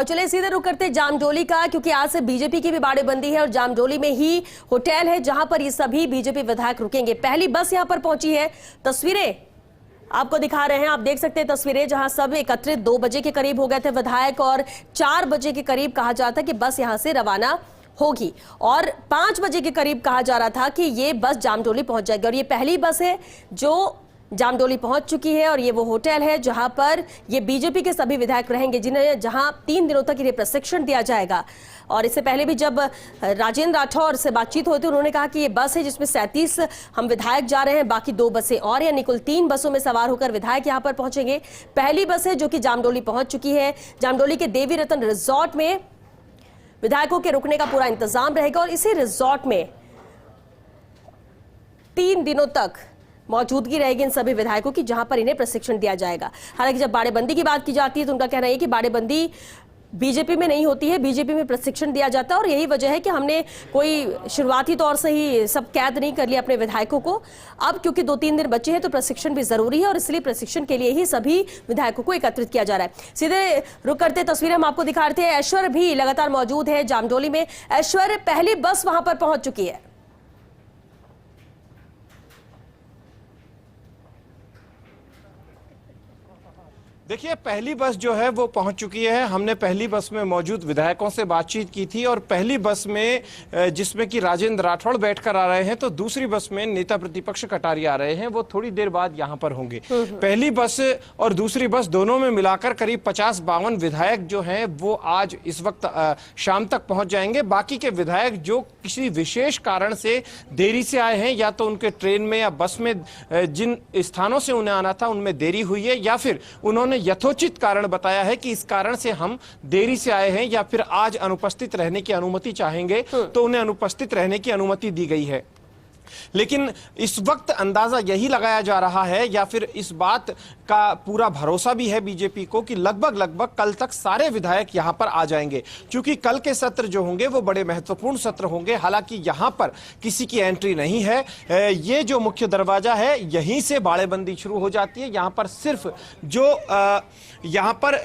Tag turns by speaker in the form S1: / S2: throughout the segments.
S1: और चलिए सीधे रुक करते जामडोली का, क्योंकि आज से बीजेपी की भी बाड़ेबंदी है और जामडोली में ही होटल है जहां पर ये सभी बीजेपी विधायक रुकेंगे। पहली बस यहां पर पहुंची है, तस्वीरें आपको दिखा रहे हैं। आप देख सकते हैं तस्वीरें जहां सब एकत्रित 2 बजे के करीब हो गए थे विधायक और 4 बजे के करीब कहा जाता कि बस यहां से रवाना होगी और 5 बजे के करीब कहा जा रहा था कि ये बस जामडोली पहुंच जाएगी। और ये पहली बस है जो जामडोली पहुंच चुकी है और ये वो होटल है जहां पर ये बीजेपी के सभी विधायक रहेंगे, जिन्हें जहां 3 दिनों तक इन्हें प्रशिक्षण दिया जाएगा। और इससे पहले भी जब राजेंद्र राठौर से बातचीत हुई थी, उन्होंने कहा कि ये बस है जिसमें 37 हम विधायक जा रहे हैं, बाकी 2 बसें और, यानी कुल 3 बसों में सवार होकर विधायक यहां पर पहुंचेंगे। पहली बस है जो कि जामडोली पहुंच चुकी है। जामडोली के देवी रतन रिजॉर्ट में विधायकों के रुकने का पूरा इंतजाम रहेगा और इसी रिजॉर्ट में 3 दिनों तक मौजूदगी रहेगी इन सभी विधायकों की, जहां पर इन्हें प्रशिक्षण दिया जाएगा। हालांकि जब बाड़ेबंदी की बात की जाती है तो उनका कहना है कि बाड़ेबंदी बीजेपी में नहीं होती है, बीजेपी में प्रशिक्षण दिया जाता है और यही वजह है कि हमने कोई शुरुआती तौर से ही सब कैद नहीं कर लिया अपने विधायकों को। अब क्योंकि 2-3 दिन बचे हैं तो प्रशिक्षण भी जरूरी है और इसलिए प्रशिक्षण के लिए ही सभी विधायकों को एकत्रित किया जा रहा है। सीधे रुक करते तस्वीरें हम आपको दिखा रहे थे। ऐश्वर्य भी लगातार मौजूद है जामडोली में। ऐश्वर्य, पहली बस वहां पर पहुंच चुकी है।
S2: देखिए, पहली बस जो है वो पहुंच चुकी है। हमने पहली बस में मौजूद विधायकों से बातचीत की थी और पहली बस में जिसमें कि राजेंद्र राठौड़ बैठकर आ रहे हैं, तो दूसरी बस में नेता प्रतिपक्ष कटारिया आ रहे हैं, वो थोड़ी देर बाद यहां पर होंगे। पहली बस और दूसरी बस दोनों में मिलाकर करीब 50-52 विधायक जो हैं वो आज इस वक्त शाम तक पहुंच जाएंगे। बाकी के विधायक जो किसी विशेष कारण से देरी से आए हैं, या तो उनके ट्रेन में या बस में जिन स्थानों से उन्हें आना था उनमें देरी हुई है, या फिर उन्होंने यथोचित कारण बताया है कि इस कारण से हम देरी से आए हैं, या फिर आज अनुपस्थित रहने की अनुमति चाहेंगे, तो उन्हें अनुपस्थित रहने की अनुमति दी गई है। लेकिन इस वक्त अंदाजा यही लगाया जा रहा है, या फिर इस बात का पूरा भरोसा भी है बीजेपी को कि लगभग कल तक सारे विधायक यहां पर आ जाएंगे, क्योंकि कल के सत्र जो होंगे वो बड़े महत्वपूर्ण सत्र होंगे। हालांकि यहां पर किसी की एंट्री नहीं है, ये जो मुख्य दरवाजा है यहीं से बाड़ेबंदी शुरू हो जाती है। यहां पर सिर्फ जो यहां पर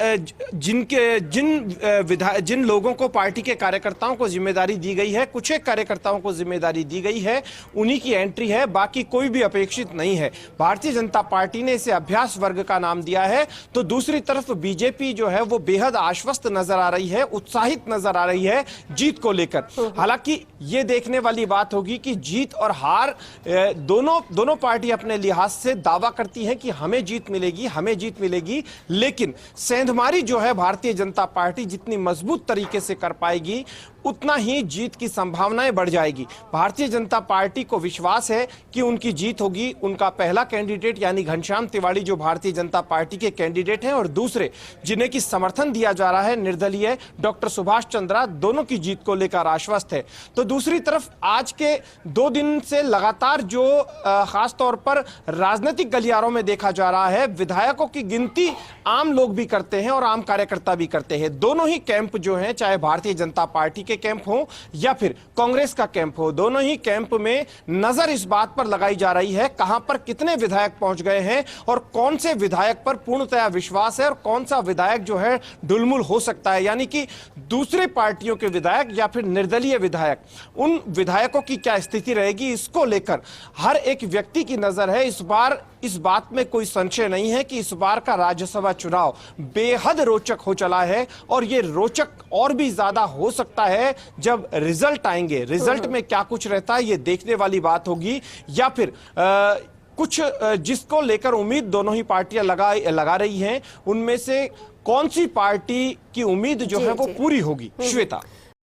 S2: जिन लोगों को, पार्टी के कार्यकर्ताओं को जिम्मेदारी दी गई है, कुछ एक कार्यकर्ताओं को जिम्मेदारी दी गई है, उन्हीं की एंट्री है, बाकी कोई भी अपेक्षित नहीं है। भारतीय जनता पार्टी ने इसे अभ्यास वर्ग का नाम दिया है। तो दूसरी तरफ बीजेपी जो है वो बेहद आश्वस्त नजर आ रही है, उत्साहित नजर आ रही है जीत को लेकर। हालांकि ये देखने वाली बात होगी कि जीत और हार दोनों पार्टी अपने लिहाज से दावा करती है कि हमें जीत मिलेगी, लेकिन सेंधमारी जो है भारतीय जनता पार्टी जितनी मजबूत तरीके से कर पाएगी उतना ही जीत की संभावनाएं बढ़ जाएगी। भारतीय जनता पार्टी को विश्वास है कि उनकी जीत होगी। उनका पहला कैंडिडेट यानी घनश्याम तिवारी जो भारतीय जनता पार्टी के कैंडिडेट हैं, और दूसरे जिन्हें की समर्थन दिया जा रहा है निर्दलीय डॉक्टर सुभाष चंद्रा, दोनों की जीत को लेकर आश्वस्त है। तो दूसरी तरफ आज के 2 दिन से लगातार जो खास तौर पर राजनीतिक गलियारों में देखा जा रहा है, विधायकों की गिनती आम लोग भी करते हैं और आम कार्यकर्ता भी करते हैं। दोनों ही कैंप जो है, चाहे भारतीय जनता पार्टी के कैंप हो या फिर कांग्रेस का कैंप हो, दोनों ही कैंप में नजर इस बात पर लगाई जा रही है कहां पर कितने विधायक पहुंच गए हैं और कौन से विधायक पर पूर्णतया विश्वास है और कौन सा विधायक जो है डुलमुल हो सकता है, यानी कि दूसरी पार्टियों के विधायक या फिर निर्दलीय विधायक, उन विधायकों की क्या स्थिति रहेगी, इसको लेकर हर एक व्यक्ति की नजर है। इस बार इस बात में कोई संशय नहीं है कि इस बार का राज्यसभा चुनाव बेहद रोचक हो चला है और ये रोचक और भी ज्यादा हो सकता है जब रिजल्ट आएंगे। रिजल्ट में क्या कुछ रहता है ये देखने वाली बात होगी, या फिर कुछ जिसको लेकर उम्मीद दोनों ही पार्टियां लगा रही हैं, उनमें से कौन सी पार्टी की उम्मीद जो है वो पूरी होगी। श्वेता,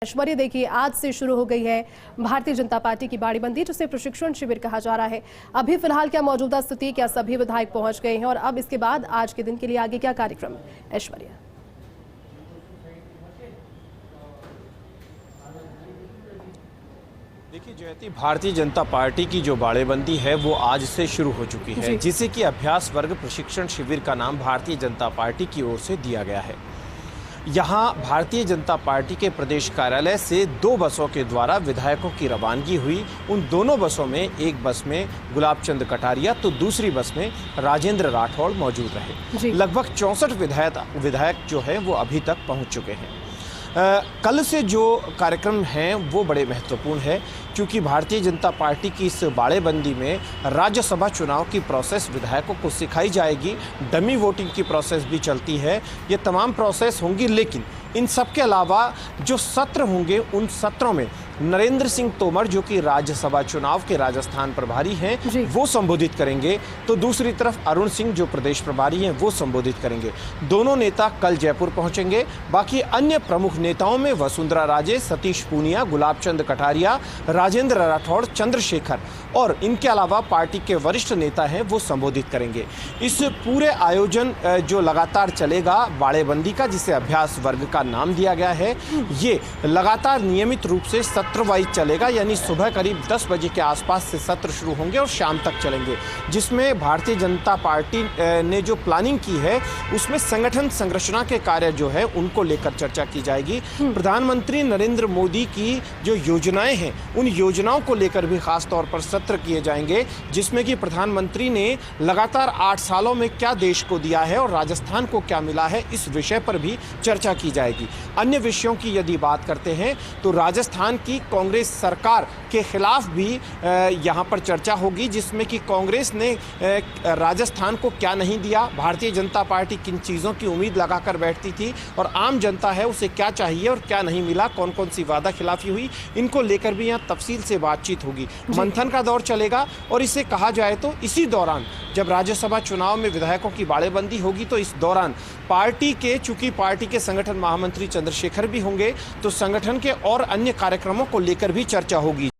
S3: ऐश्वर्य, देखिए आज से शुरू हो गई है भारतीय जनता पार्टी की बाड़ेबंदी, जिसे प्रशिक्षण शिविर कहा जा रहा है। अभी फिलहाल क्या मौजूदा स्थिति, क्या सभी विधायक पहुंच गए हैं और अब इसके बाद आज के दिन के लिए आगे क्या कार्यक्रम है? ऐश्वर्य,
S2: देखिए जयती, भारतीय जनता पार्टी की जो बाड़ेबंदी है वो आज से शुरू हो चुकी है, जिसे कि अभ्यास वर्ग प्रशिक्षण शिविर का नाम भारतीय जनता पार्टी की ओर से दिया गया है। यहाँ भारतीय जनता पार्टी के प्रदेश कार्यालय से 2 बसों के द्वारा विधायकों की रवानगी हुई। उन दोनों बसों में एक बस में गुलाब चंद कटारिया तो दूसरी बस में राजेंद्र राठौड़ मौजूद रहे। लगभग 64 विधायक जो है वो अभी तक पहुंच चुके हैं। कल से जो कार्यक्रम हैं वो बड़े महत्वपूर्ण है, क्योंकि भारतीय जनता पार्टी की इस बाड़ेबंदी में राज्यसभा चुनाव की प्रोसेस विधायकों को सिखाई जाएगी। डमी वोटिंग की प्रोसेस भी चलती है। ये तमाम प्रोसेस होंगी, लेकिन इन सब के अलावा जो सत्र होंगे उन सत्रों में नरेंद्र सिंह तोमर, जो कि राज्यसभा चुनाव के राजस्थान प्रभारी हैं, वो संबोधित करेंगे। तो दूसरी तरफ अरुण सिंह, जो प्रदेश प्रभारी हैं, वो संबोधित करेंगे। दोनों नेता कल जयपुर पहुंचेंगे। बाकी अन्य प्रमुख नेताओं में वसुंधरा राजे, सतीश पूनिया, गुलाब चंद कटारिया, राजेंद्र राठौड़, चंद्रशेखर और इनके अलावा पार्टी के वरिष्ठ नेता हैं, वो संबोधित करेंगे। इस पूरे आयोजन जो लगातार चलेगा बाड़ेबंदी का, जिसे अभ्यास वर्ग का नाम दिया गया है, ये लगातार नियमित रूप से सत्र वाइज चलेगा। यानी सुबह करीब 10 बजे के आसपास से सत्र शुरू होंगे और शाम तक चलेंगे, जिसमें भारतीय जनता पार्टी ने जो प्लानिंग की है उसमें संगठन संरचना के कार्य जो है उनको लेकर चर्चा की जाएगी। प्रधानमंत्री नरेंद्र मोदी की जो योजनाएं हैं उन योजनाओं को लेकर भी खास तौर पर सत्र किए जाएंगे, जिसमें कि प्रधानमंत्री ने लगातार 8 सालों में क्या देश को दिया है और राजस्थान को क्या मिला है, इस विषय पर भी चर्चा की जाएगी। अन्य विषयों की यदि बात करते हैं तो राजस्थान की कांग्रेस सरकार के खिलाफ भी यहां पर चर्चा होगी, जिसमें कि कांग्रेस ने राजस्थान को क्या नहीं दिया, भारतीय जनता पार्टी किन चीज़ों की उम्मीद लगाकर बैठती थी और आम जनता है उसे क्या चाहिए और क्या नहीं मिला, कौन कौन सी वादा खिलाफी हुई, इनको लेकर भी यहाँ तफसील से बातचीत होगी। मंथन का दौर चलेगा और इसे कहा जाए तो इसी दौरान जब राज्यसभा चुनाव में विधायकों की बाड़ेबंदी होगी तो इस दौरान चूंकि पार्टी के संगठन महामंत्री चंद्रशेखर भी होंगे, तो संगठन के और अन्य कार्यक्रमों को लेकर भी चर्चा होगी।